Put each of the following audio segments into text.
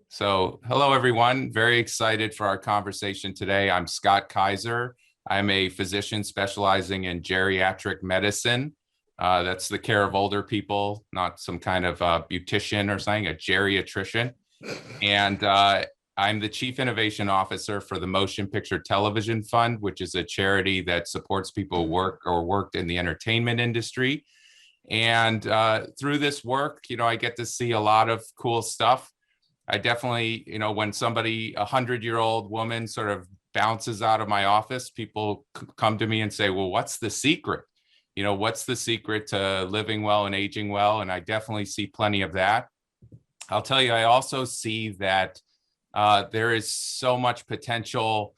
So, hello everyone. Very excited for our conversation today. I'm Scott Kaiser. I'm a physician specializing in geriatric medicine. That's the care of older people, not some kind of beautician or something, a geriatrician. And I'm the Chief Innovation Officer for the Motion Picture Television Fund, which is a charity that supports people who work or worked in the entertainment industry. And through this work, I get to see a lot of cool stuff. I definitely, when somebody, 100-year-old woman sort of bounces out of my office, people come to me and say, well, what's the secret? What's the secret to living well and aging well? And I definitely see plenty of that. I'll tell you, I also see that there is so much potential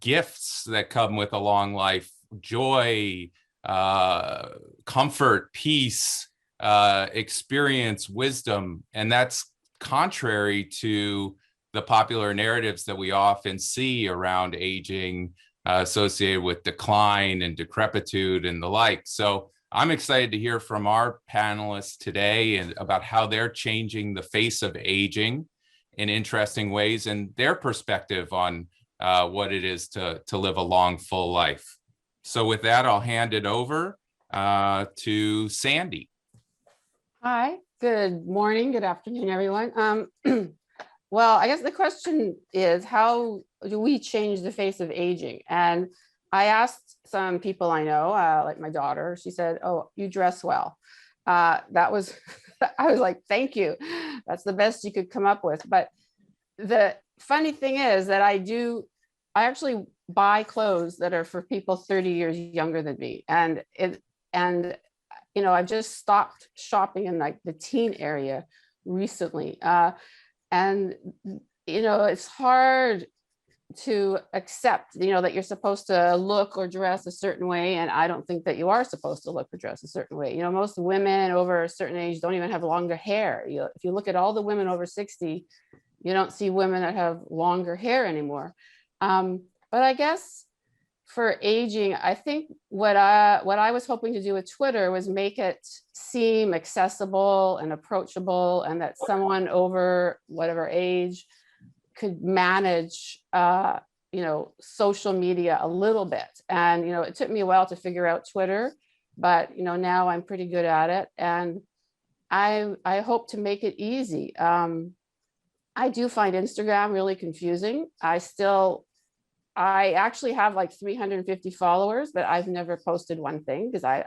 gifts that come with a long life: joy, comfort, peace, experience, wisdom. And that's contrary to the popular narratives that we often see around aging, associated with decline and decrepitude and the like. So I'm excited to hear from our panelists today and about how they're changing the face of aging in interesting ways and their perspective on what it is to live a long, full life. So with that, I'll hand it over to Sandy. Hi, good morning, good afternoon, everyone. Well, I guess the question is, how do we change the face of aging? And I asked some people I know, like my daughter. She said, "Oh, you dress well." That was, I was like, "Thank you. That's the best you could come up with." But the funny thing is that I actually buy clothes that are for people 30 years younger than me, and I've just stopped shopping in like the teen area recently. And it's hard to accept, that you're supposed to look or dress a certain way. And I don't think that you are supposed to look or dress a certain way. Most women over a certain age don't even have longer hair. If you look at all the women over 60, you don't see women that have longer hair anymore. But I guess for aging, I think what I was hoping to do with Twitter was make it seem accessible and approachable, and that someone over whatever age could manage, social media a little bit. And, it took me a while to figure out Twitter, but, now I'm pretty good at it. And I hope to make it easy. I do find Instagram really confusing. I actually have like 350 followers, but I've never posted one thing because I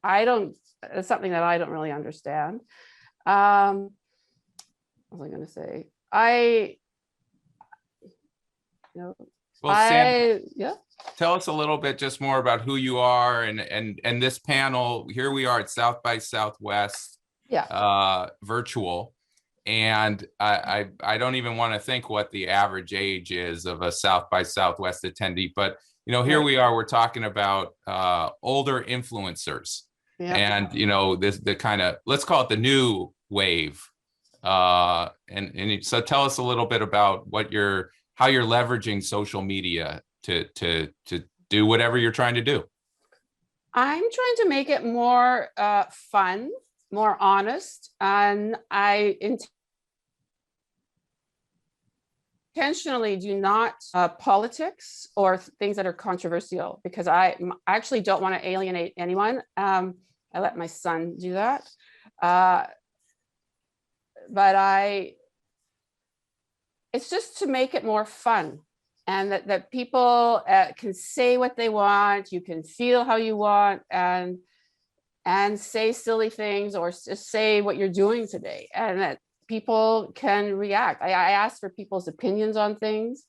don't, it's something that I don't really understand. What was I going to say? Well, Sam, tell us a little bit just more about who you are and this panel. Here we are at South by Southwest, virtual. And I don't even want to think what the average age is of a South by Southwest attendee, but here we are, we're talking about older influencers, and the kind of, let's call it the new wave. And so tell us a little bit about how you're leveraging social media to do whatever you're trying to do. I'm trying to make it more fun, more honest, and I intentionally do not politics or things that are controversial, because I actually don't want to alienate anyone. I let my son do that, but it's just to make it more fun, and that people can say what they want, you can feel how you want, and say silly things or just say what you're doing today, and that people can react. I ask for people's opinions on things.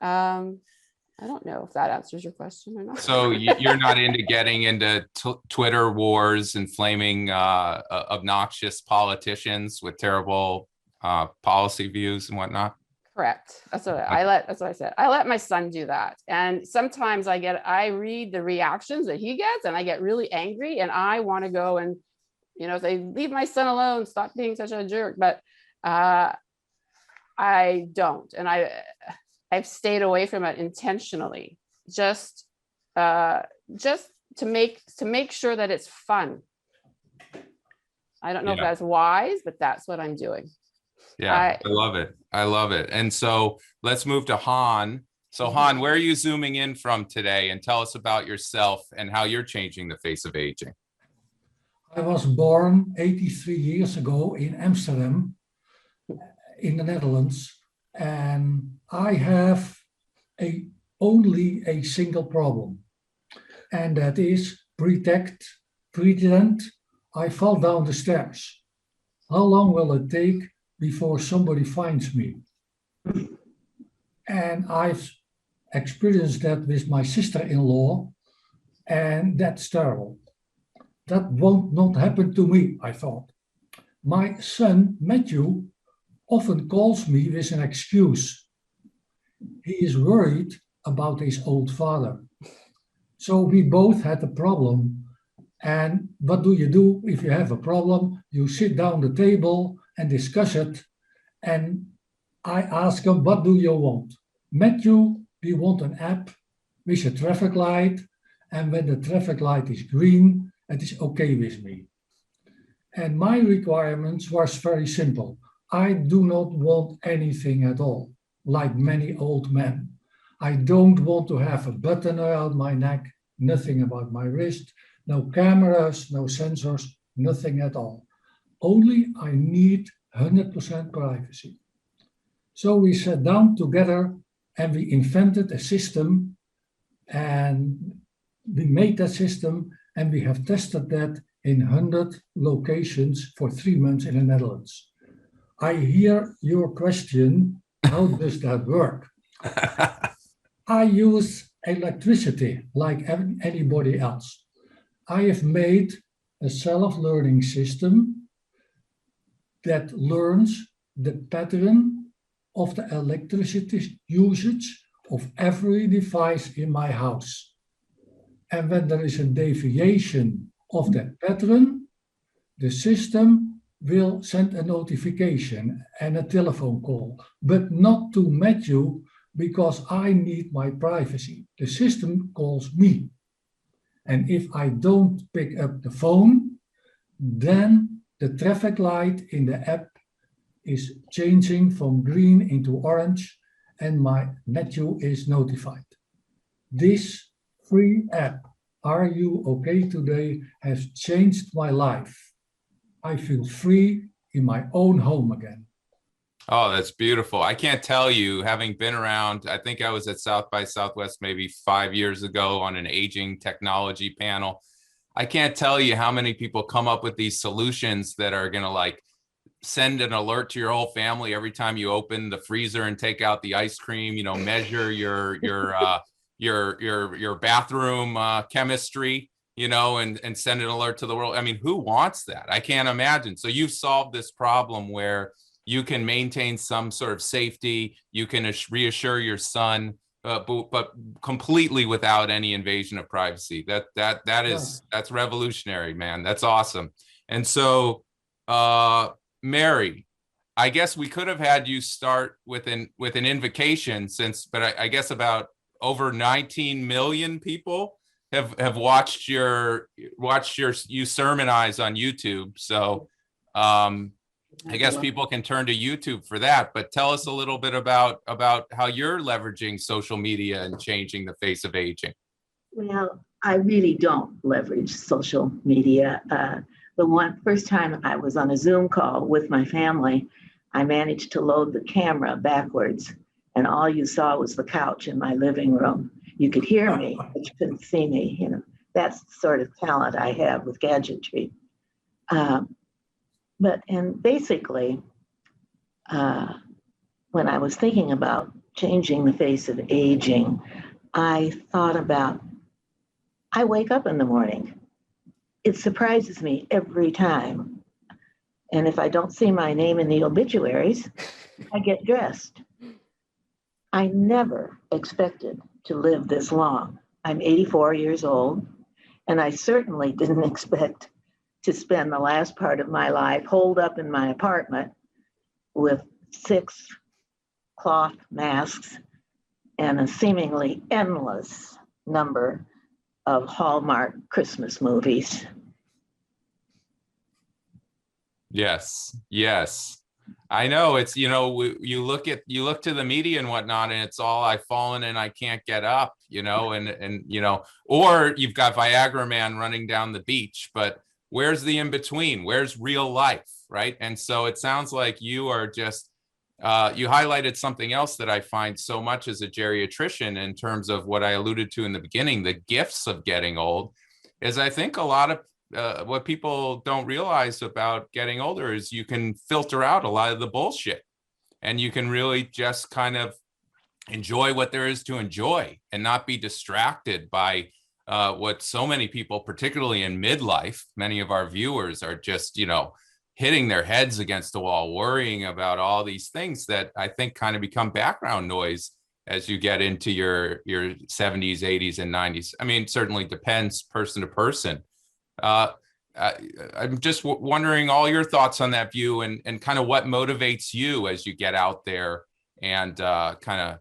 I don't know if that answers your question or not. So you're not into getting into Twitter wars and flaming obnoxious politicians with terrible policy views and whatnot? Correct. That's what I said. I let my son do that. And sometimes I read the reactions that he gets and I get really angry, and I want to go and, say, leave my son alone, stop being such a jerk. But I don't. And I've stayed away from it intentionally, just to make sure that it's fun. I don't know if that's wise, but that's what I'm doing. Yeah, I love it. I love it. And so let's move to Han. So Han, where are you zooming in from today? And tell us about yourself and how you're changing the face of aging. I was born 83 years ago in Amsterdam, in the Netherlands, and I have only a single problem, and that is pretend I fall down the stairs. How long will it take before somebody finds me? And I've experienced that with my sister-in-law, and that's terrible. That won't not happen to me, I thought. My son, Matthew, often calls me with an excuse. He is worried about his old father. So we both had a problem. And what do you do if you have a problem? You sit down the table and discuss it. And I ask him, what do you want? Matthew, we want an app with a traffic light. And when the traffic light is green, it is okay with me. And my requirements was very simple. I do not want anything at all, like many old men. I don't want to have a button around my neck, nothing about my wrist, no cameras, no sensors, nothing at all. Only I need 100% privacy. So we sat down together and we invented a system, and we made that system, and we have tested that in 100 locations for 3 months in the Netherlands. I hear your question, how does that work? I use electricity like anybody else. I have made a self-learning system that learns the pattern of the electricity usage of every device in my house. And when there is a deviation of that pattern, the system will send a notification and a telephone call, but not to Matthew, because I need my privacy. The system calls me. And if I don't pick up the phone, then the traffic light in the app is changing from green into orange, and my Matthew is notified. This free app, Are You Okay Today, has changed my life. I feel free in my own home again. Oh, that's beautiful. I can't tell you, having been around, I think I was at South by Southwest maybe 5 years ago on an aging technology panel. I can't tell you how many people come up with these solutions that are going to like send an alert to your whole family every time you open the freezer and take out the ice cream, you know, measure your bathroom chemistry, you know, and send an alert to the world. I mean, who wants that? I can't imagine. So you've solved this problem where you can maintain some sort of safety, you can reassure your son, but completely without any invasion of privacy. That's revolutionary, man. That's awesome. And so, Mary, I guess we could have had you start with an invocation, but I guess about over 19 million people have watched you sermonize on YouTube. So I guess people can turn to YouTube for that, but tell us a little bit about how you're leveraging social media and changing the face of aging. Well, I really don't leverage social media. The first time I was on a Zoom call with my family, I managed to load the camera backwards, and all you saw was the couch in my living room. You could hear me, but you couldn't see me. You know, that's the sort of talent I have with gadgetry. Basically, when I was thinking about changing the face of aging, I thought about, I wake up in the morning. It surprises me every time. And if I don't see my name in the obituaries, I get dressed. I never expected to live this long. I'm 84 years old, and I certainly didn't expect to spend the last part of my life holed up in my apartment with 6 cloth masks and a seemingly endless number of Hallmark Christmas movies. Yes, yes. I know it's, you look to the media and whatnot, and it's all I've fallen and I can't get up, or you've got Viagra man running down the beach, but where's the in between? Where's real life, right? And so it sounds like you are just, you highlighted something else that I find so much as a geriatrician in terms of what I alluded to in the beginning, the gifts of getting old, is I think a lot of what people don't realize about getting older is you can filter out a lot of the bullshit and you can really just kind of enjoy what there is to enjoy and not be distracted by what so many people, particularly in midlife, many of our viewers are just, hitting their heads against the wall, worrying about all these things that I think kind of become background noise as you get into your 70s, 80s, and 90s. I mean, it certainly depends person to person. I'm just wondering all your thoughts on that view and kind of what motivates you as you get out there and kind of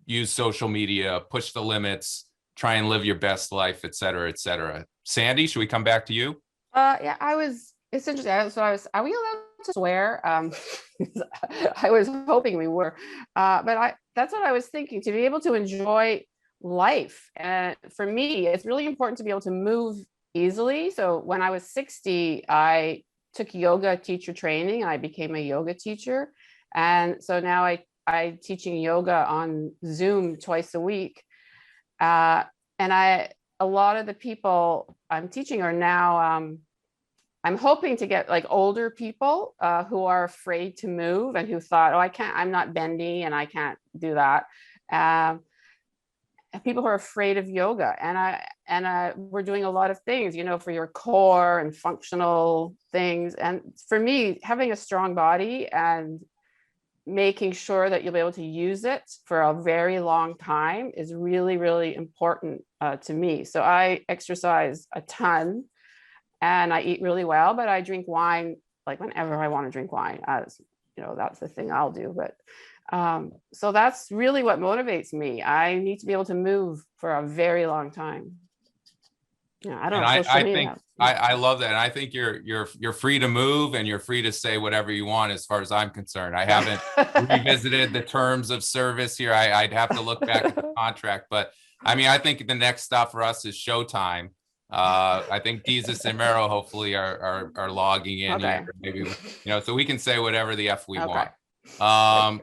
use social media, push the limits, try and live your best life, et cetera, et cetera. Sandy, should we come back to you? Yeah, it's interesting. So are we allowed to swear? I was hoping we were, but that's what I was thinking, to be able to enjoy life. And for me, it's really important to be able to move easily. So when I was 60, I took yoga teacher training. I became a yoga teacher. And so now I'm teaching yoga on Zoom twice a week. And a lot of the people I'm teaching are now, I'm hoping to get like older people who are afraid to move and who thought, oh, I'm not bendy and I can't do that. People who are afraid of yoga, and we're doing a lot of things, for your core and functional things. And for me, having a strong body and making sure that you'll be able to use it for a very long time is really, really important to me. So I exercise a ton and I eat really well, but I drink wine like whenever I want to drink wine, as that's the thing I'll do. But so that's really what motivates me. I need to be able to move for a very long time. Yeah, I don't know. I think I love that. And I think you're free to move and you're free to say whatever you want as far as I'm concerned. I haven't revisited the terms of service here. I'd have to look back at the contract, but I mean, I think the next stop for us is Showtime. I think Jesus and Mero hopefully are logging in here, maybe, so we can say whatever the F we want.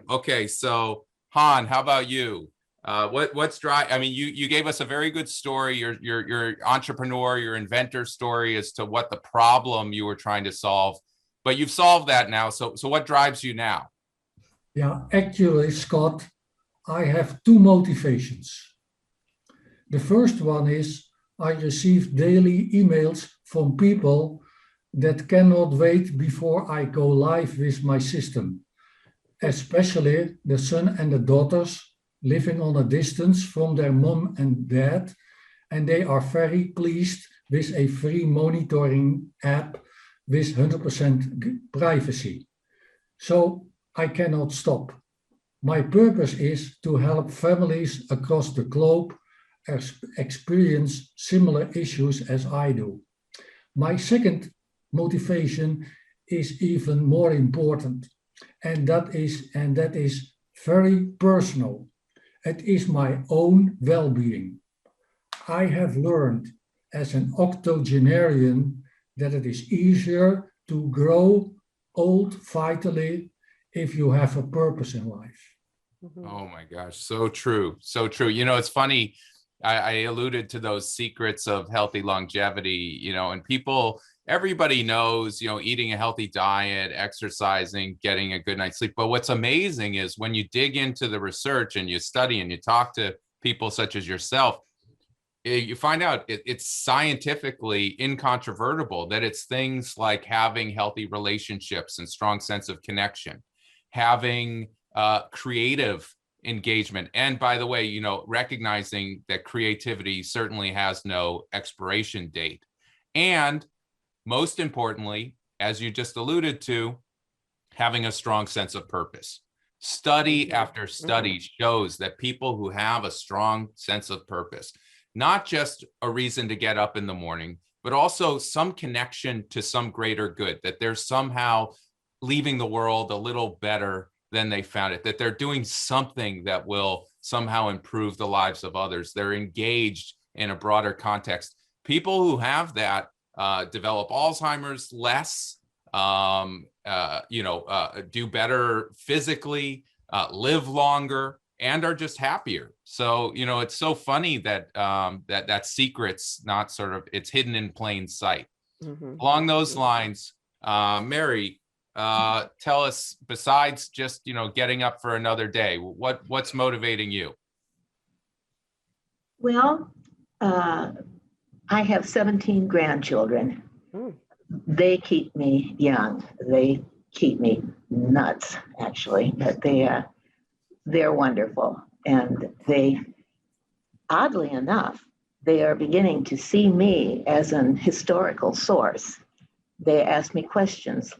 Okay, so Han, how about you? What's dry? I mean, you gave us a very good story, your entrepreneur, your inventor story as to what the problem you were trying to solve, but you've solved that now. So what drives you now? Yeah, actually, Scott, I have two motivations. The first one is I receive daily emails from people that cannot wait before I go live with my system, especially the son and the daughters living on a distance from their mom and dad, and they are very pleased with a free monitoring app with 100% privacy. So I cannot stop. My purpose is to help families across the globe experience similar issues as I do. My second motivation is even more important, and that is very personal. It is my own well-being. I have learned as an octogenarian that it is easier to grow old vitally if you have a purpose in life. Oh my gosh, so true, so true. It's funny, I alluded to those secrets of healthy longevity, and everybody knows, eating a healthy diet, exercising, getting a good night's sleep. But what's amazing is when you dig into the research and you study and you talk to people such as yourself, you find out it's scientifically incontrovertible that it's things like having healthy relationships and strong sense of connection, having creative engagement. And by the way, recognizing that creativity certainly has no expiration date. And most importantly, as you just alluded to, having a strong sense of purpose. Study after study shows that people who have a strong sense of purpose, not just a reason to get up in the morning, but also some connection to some greater good, that there's somehow leaving the world a little better than they found it, that they're doing something that will somehow improve the lives of others. They're engaged in a broader context. People who have that develop Alzheimer's less, do better physically, live longer, and are just happier. So, it's so funny that that secret's not sort of, it's hidden in plain sight. Mhm. Along those lines, Mary, tell us, besides just, getting up for another day, what's motivating you? Well, I have 17 grandchildren. Mm. They keep me young. They keep me nuts, actually, but they're wonderful. And oddly enough, they are beginning to see me as an historical source. They ask me questions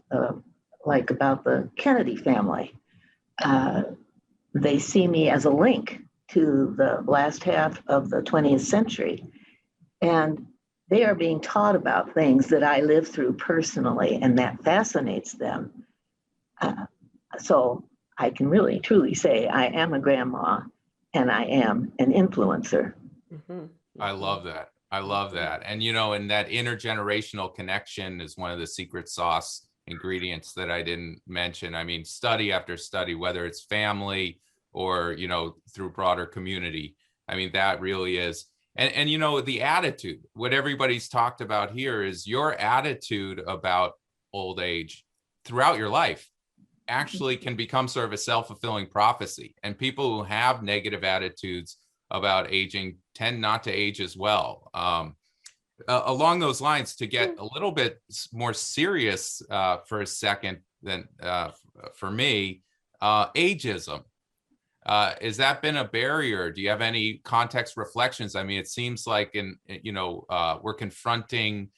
like about the Kennedy family. They see me as a link to the last half of the 20th century. And they are being taught about things that I lived through personally, and that fascinates them. So I can really, truly say I am a grandma and I am an influencer. Mhm. I love that. I love that. And, and that intergenerational connection is one of the secret sauce ingredients that I didn't mention. I mean, study after study, whether it's family or, through broader community. I mean, that really is. And the attitude, what everybody's talked about here is your attitude about old age throughout your life actually can become sort of a self-fulfilling prophecy. And people who have negative attitudes about aging tend not to age as well. Along those lines, to get a little bit more serious for a second than for me, ageism. Has that been a barrier? Do you have any context reflections? I mean, it seems like we're confronting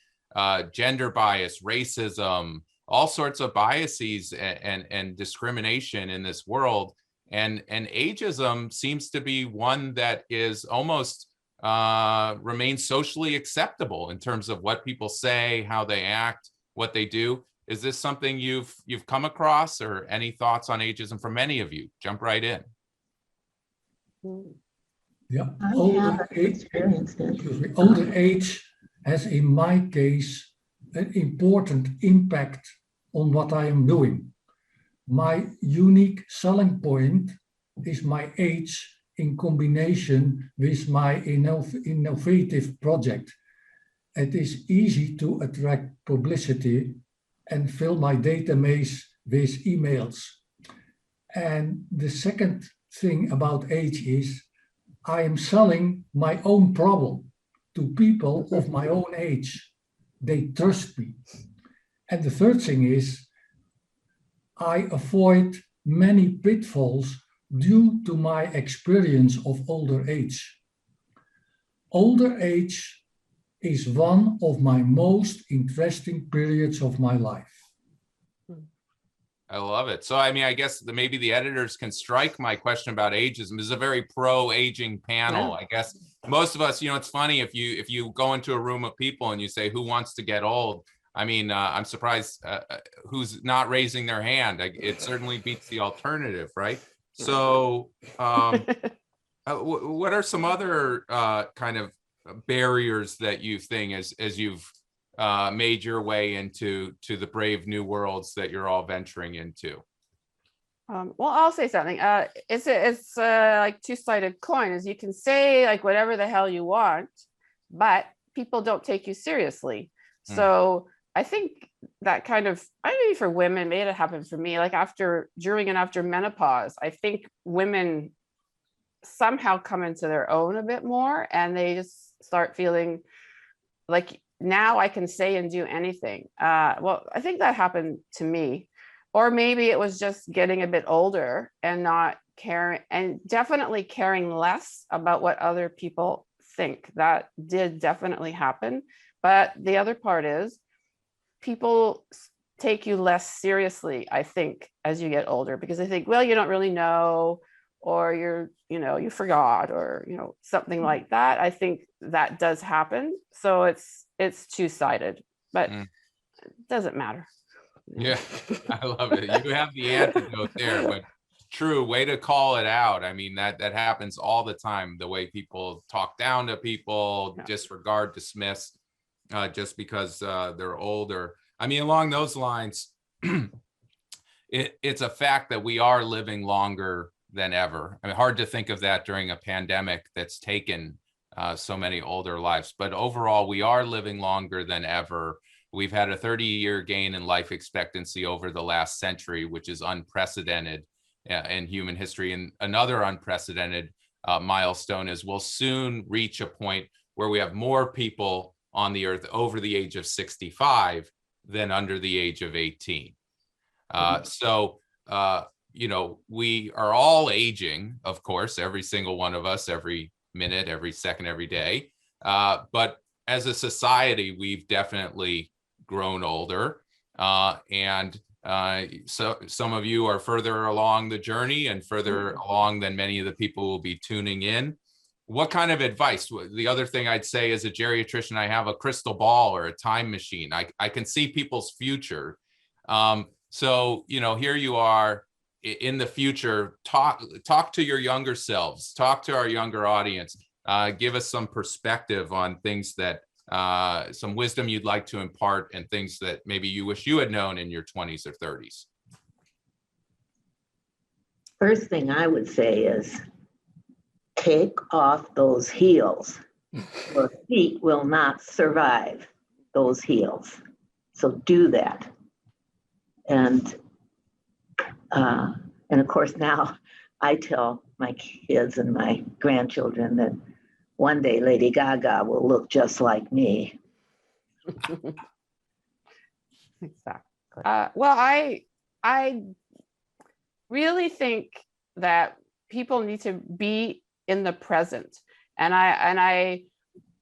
gender bias, racism, all sorts of biases and discrimination in this world. And ageism seems to be one that is almost remains socially acceptable in terms of what people say, how they act, what they do. Is this something you've come across, or any thoughts on ageism from any of you? Jump right in. Yeah, I older haven't age, experienced it. older age has, in my case, an important impact on what I am doing. My unique selling point is my age in combination with my innovative project. It is easy to attract publicity and fill my database with emails. And the second thing about age is I am selling my own problem to people of my own age. They trust me. And the third thing is I avoid many pitfalls due to my experience of older age. Older age is one of my most interesting periods of my life. I love it. So, I mean, I guess maybe the editors can strike my question about ageism. This is a very pro-aging panel. Yeah. I guess most of us, it's funny if you go into a room of people and you say, who wants to get old? I mean, I'm surprised who's not raising their hand. It certainly beats the alternative, right? So, what are some other kind of barriers that you think as you've made your way into the brave new worlds that you're all venturing into? Well, I'll say something. It's like two-sided coin. As you can say like whatever the hell you want, but people don't take you seriously. So I think that kind of, maybe for women, made it happen for me. Like during and after menopause, I think women somehow come into their own a bit more, and they just start feeling like, now I can say and do anything. Well, I think that happened to me. Or maybe it was just getting a bit older and not caring, and definitely caring less about what other people think. That did definitely happen. But the other part is people take you less seriously, I think, as you get older, because they think, well, you don't really know, or you forgot, or, something like that. I think that does happen. So it's two-sided, but it doesn't matter. Yeah, I love it. You have the antidote there, but true way to call it out. I mean, that happens all the time. The way people talk down to people, Yeah. disregard, dismiss, just because they're older. I mean, along those lines, it's a fact that we are living longer than ever. I mean, hard to think of that during a pandemic that's taken so many older lives, but overall, we are living longer than ever. We've had a 30-year gain in life expectancy over the last century, which is unprecedented in human history. And another unprecedented milestone is we'll soon reach a point where we have more people on the earth over the age of 65 than under the age of 18. So, you know, we are all aging, of course, every single one of us, every minute, every second, every day. But as a society, we've definitely grown older. So some of you are further along the journey and further along than many of the people who will be tuning in. What kind of advice? The other thing I'd say as a geriatrician, I have a crystal ball or a time machine. I can see people's future. So, you know, here you are in the future, talk to your younger selves, talk to our younger audience, give us some perspective on things that some wisdom you'd like to impart and things that maybe you wish you had known in your 20s or 30s. First thing I would say is take off those heels. Your feet will not survive those heels. So do that. And of course now I tell my kids and my grandchildren that one day Lady Gaga will look just like me. Exactly. Well, I really think that people need to be in the present, and I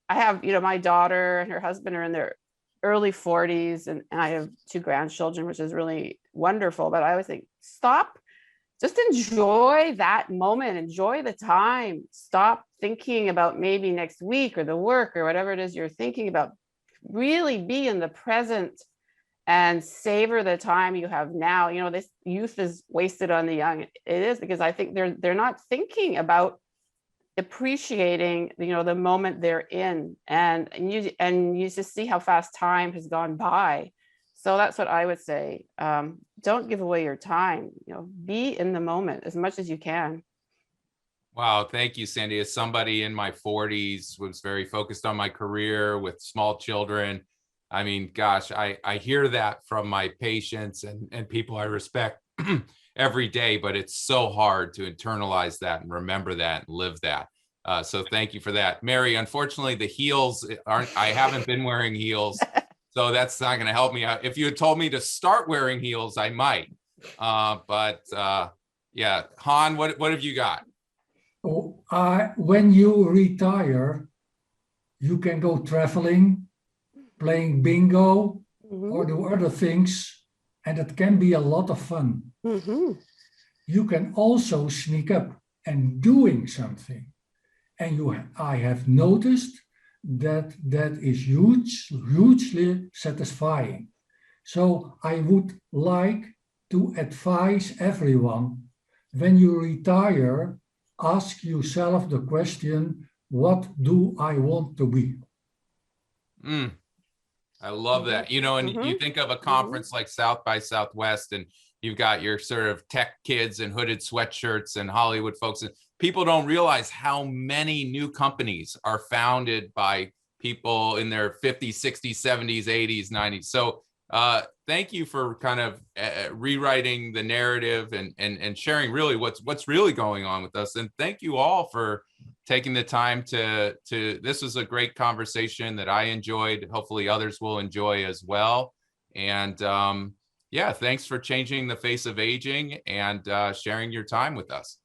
have, you know, my daughter and her husband are in their early 40s, and I have 2 grandchildren, which is really wonderful. But I always think, stop, just enjoy that moment, enjoy the time. Stop thinking about maybe next week or the work or whatever it is you're thinking about. Really be in the present and savor the time you have now. You know, this youth is wasted on the young. It is, because I think they're not thinking about appreciating, you know, the moment they're in, and you just see how fast time has gone by. So that's what I would say. Don't give away your time. You know, be in the moment as much as you can. Wow, thank you, Sandy. As somebody in my 40s, was very focused on my career with small children. I mean, gosh, I hear that from my patients and people I respect every day, but it's so hard to internalize that and remember that and live that. So thank you for that. Mary, unfortunately, the heels I haven't been wearing heels, so that's not going to help me out. If you had told me to start wearing heels, I might. Yeah, Han, what have you got? Oh, when you retire, you can go traveling, playing bingo, or do other things, and it can be a lot of fun. You can also sneak up and doing something. And I have noticed that is hugely satisfying. So I would like to advise everyone, when you retire, ask yourself the question, what do I want to be? I love that. You know, and you think of a conference like South by Southwest, and you've got your sort of tech kids and hooded sweatshirts and Hollywood folks. And people don't realize how many new companies are founded by people in their 50s, 60s, 70s, 80s, 90s. So thank you for kind of rewriting the narrative and sharing really what's really going on with us. And thank you all for taking the time to this was a great conversation that I enjoyed. Hopefully others will enjoy as well. And yeah, thanks for changing the face of aging and sharing your time with us.